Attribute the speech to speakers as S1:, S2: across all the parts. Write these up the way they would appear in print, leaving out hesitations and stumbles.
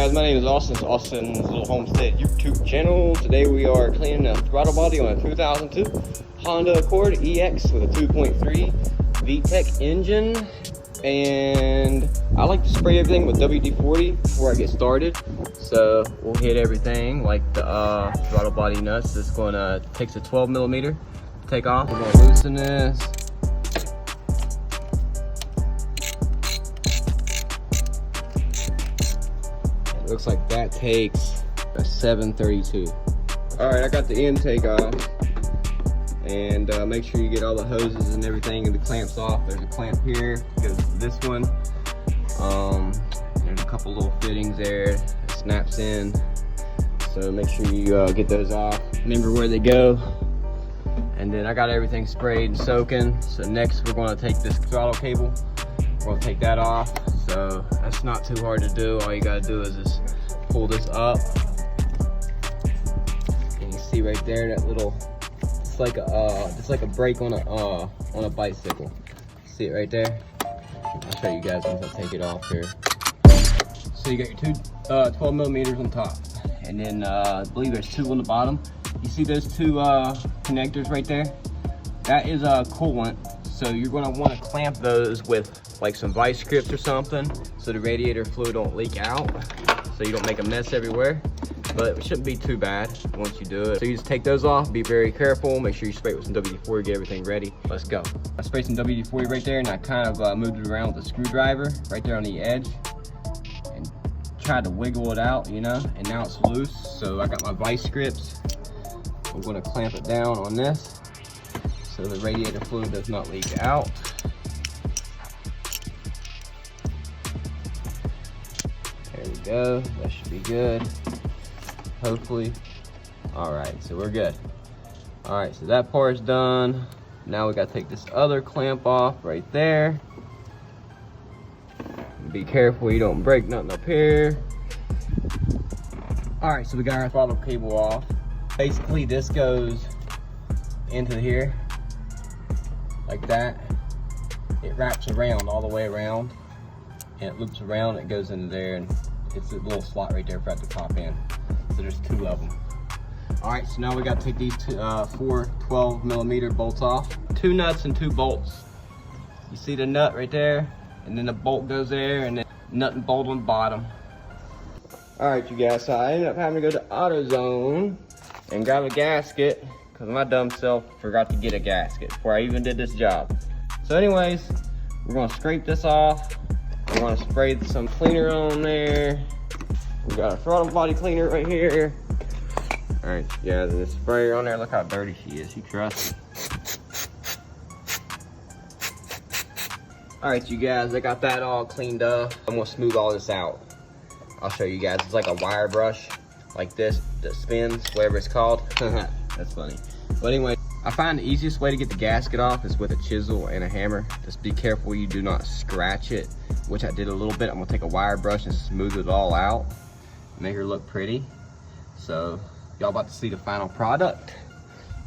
S1: guys, my name is Austin. It's Austin's Little Homestead YouTube channel. Today we are cleaning a throttle body on a 2002 Honda Accord EX with a 2.3 VTEC engine. And I like to spray everything with WD-40 before I get started. So we'll hit everything like the throttle body nuts. This one takes a 12mm to take off. We're gonna loosen this. Looks like that takes a 732. All right, I got the intake off, and make sure you get all the hoses and everything and the clamps off. There's a clamp here, goes to this one. There's a couple little fittings there that snaps in, so make sure you get those off. Remember where they go. And then I got everything sprayed and soaking. So next we're going to take this throttle cable. We're going to take that off. So that's not too hard to do. All you gotta do is just pull this up, and you see right there that little, it's like a brake on a bicycle. See it right there? I'll show you guys once I take it off here. So you got your two 12mm on top, and then I believe there's two on the bottom. You see those two connectors right there? That is coolant. So you're gonna want to clamp those with like some vice grips or something, so the radiator fluid don't leak out, so you don't make a mess everywhere. But it shouldn't be too bad once you do it. So you just take those off, be very careful, make sure you spray it with some WD-40, get everything ready. Let's go. I sprayed some WD-40 right there, and I kind of moved it around with a screwdriver right there on the edge, and tried to wiggle it out, you know, and now it's loose. So I got my vice grips. I'm gonna clamp it down on this, so the radiator fluid does not leak out. There we go, that should be good, hopefully. All right, so we're good. All right, so that part is done. Now we gotta take this other clamp off right there. Be careful you don't break nothing up here. All right, so we got our throttle cable off. Basically, this goes into here like that. It wraps around all the way around, and it loops around. It goes into there, and it's a little slot right there for that to pop in. So there's two of them. All right, so now we got to take these four 12mm bolts off. Two nuts and two bolts. You see the nut right there, and then the bolt goes there, and then nut and bolt on the bottom. All right, you guys, so I ended up having to go to AutoZone and grab a gasket, because my dumb self forgot to get a gasket before I even did this job. So anyways, we're gonna scrape this off. We're gonna spray some cleaner on there. We got a throttle body cleaner right here. All right, yeah, the sprayer on there, look how dirty she is. She crusty. All right, you guys, I got that all cleaned up. I'm gonna smooth all this out. I'll show you guys. It's like a wire brush, like this, that spins, whatever it's called. That's funny. But anyway, I find the easiest way to get the gasket off is with a chisel and a hammer. Just be careful you do not scratch it, which I did a little bit. I'm gonna take a wire brush and smooth it all out, make her look pretty. So y'all about to see the final product.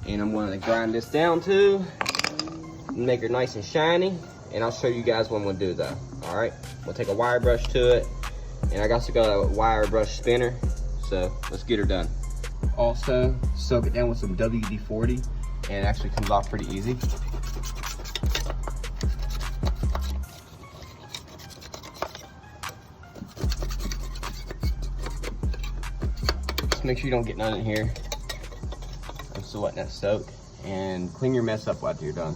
S1: And I'm gonna grind this down too, make her nice and shiny. And I'll show you guys what I'm gonna do though. All right, we'll take a wire brush to it. And I also got a wire brush spinner. So let's get her done. Also, soak it down with some WD-40, and it actually comes off pretty easy. Just make sure you don't get none in here. I'm still letting that soak, and clean your mess up after you're done.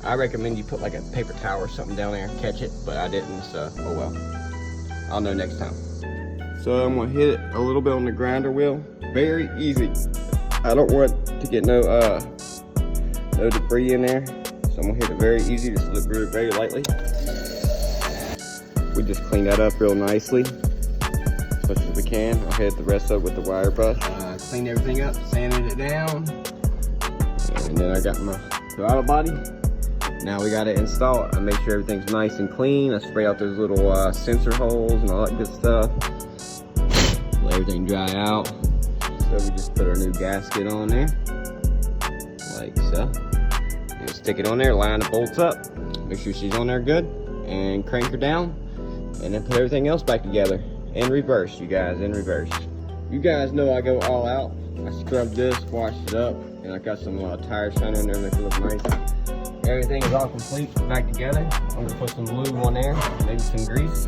S1: I recommend you put like a paper towel or something down there and catch it, but I didn't, so oh well. I'll know next time. So I'm gonna hit it a little bit on the grinder wheel. Very easy. I don't want to get no debris in there. So I'm gonna hit it very easy, just very lightly. We just clean that up real nicely, as much as we can. I'll hit the rest up with the wire brush. Cleaned everything up, sanded it down. And then I got my throttle body. Now we gotta install it. I make sure everything's nice and clean. I spray out those little sensor holes and all that good stuff. Let everything dry out. So we just put our new gasket on there, like so. And stick it on there, line the bolts up, make sure she's on there good, and crank her down, and then put everything else back together. In reverse, you guys, in reverse. You guys know I go all out. I scrubbed this, washed it up, and I got some tire shiner in there, make it look nice. Everything is all complete, back together. I'm gonna put some lube on there, maybe some grease.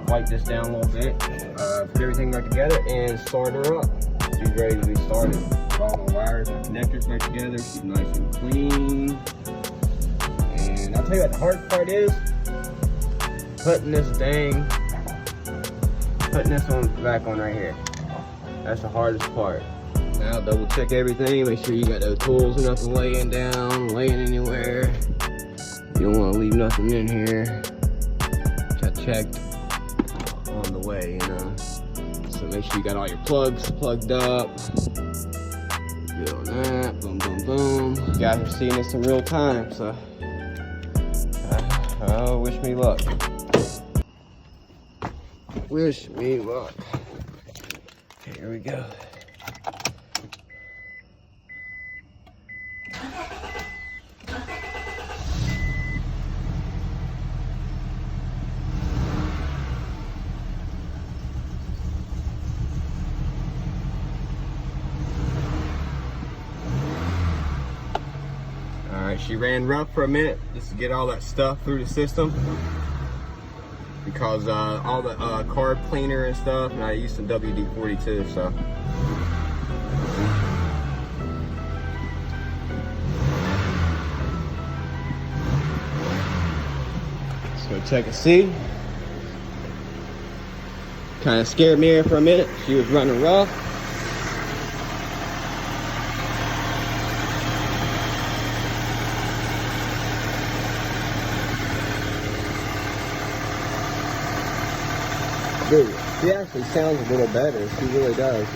S1: Wipe this down a little bit, put everything back together, and start her up. She's ready to be started. All my wires and connectors back together. She's nice and clean. And I'll tell you what the hard part is, putting this one back on right here. That's the hardest part. Now double check everything, make sure you got no tools or nothing laying down, laying anywhere. You don't want to leave nothing in here. Which I checked on the way, you know. So make sure you got all your plugs plugged up. Good on that, boom, boom, boom. You guys are seeing this in real time, so wish me luck. Wish me luck. Here we go. Alright, she ran rough for a minute just to get all that stuff through the system. Because all the carb cleaner and stuff, and I used some WD-40 too, so. So check and see. Kind of scared me for a minute. She was running rough. Dude, she actually sounds a little better. She really does.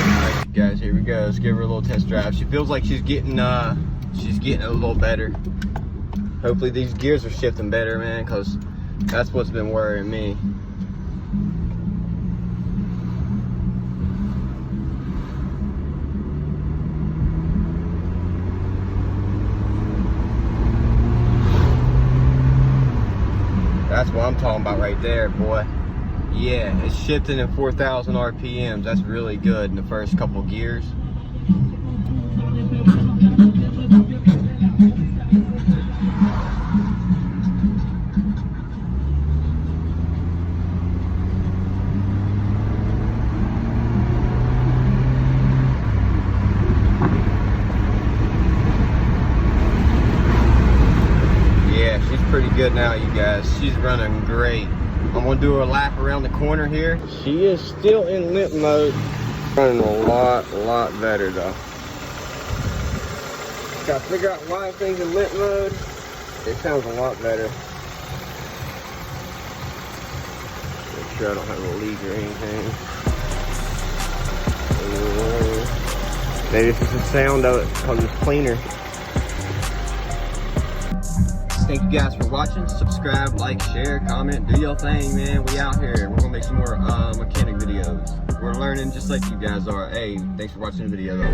S1: Alright, guys, here we go. Let's give her a little test drive. She feels like she's getting a little better. Hopefully these gears are shifting better, man, because that's what's been worrying me. That's what I'm talking about right there, boy. Yeah, it's shifting at 4,000 RPMs. That's really good in the first couple gears. Pretty good now, you guys. She's running great. I'm gonna do a lap around the corner here. She is still in limp mode. Running a lot better though. Gotta figure out why things in limp mode. It sounds a lot better. Make sure I don't have a leak or anything. Maybe it's just the sound of it because it's cleaner. Thank you guys for watching. Subscribe, like, share, comment, do your thing, man. We out here. We're gonna make some more mechanic videos. We're learning just like you guys are. Hey, thanks for watching the video though.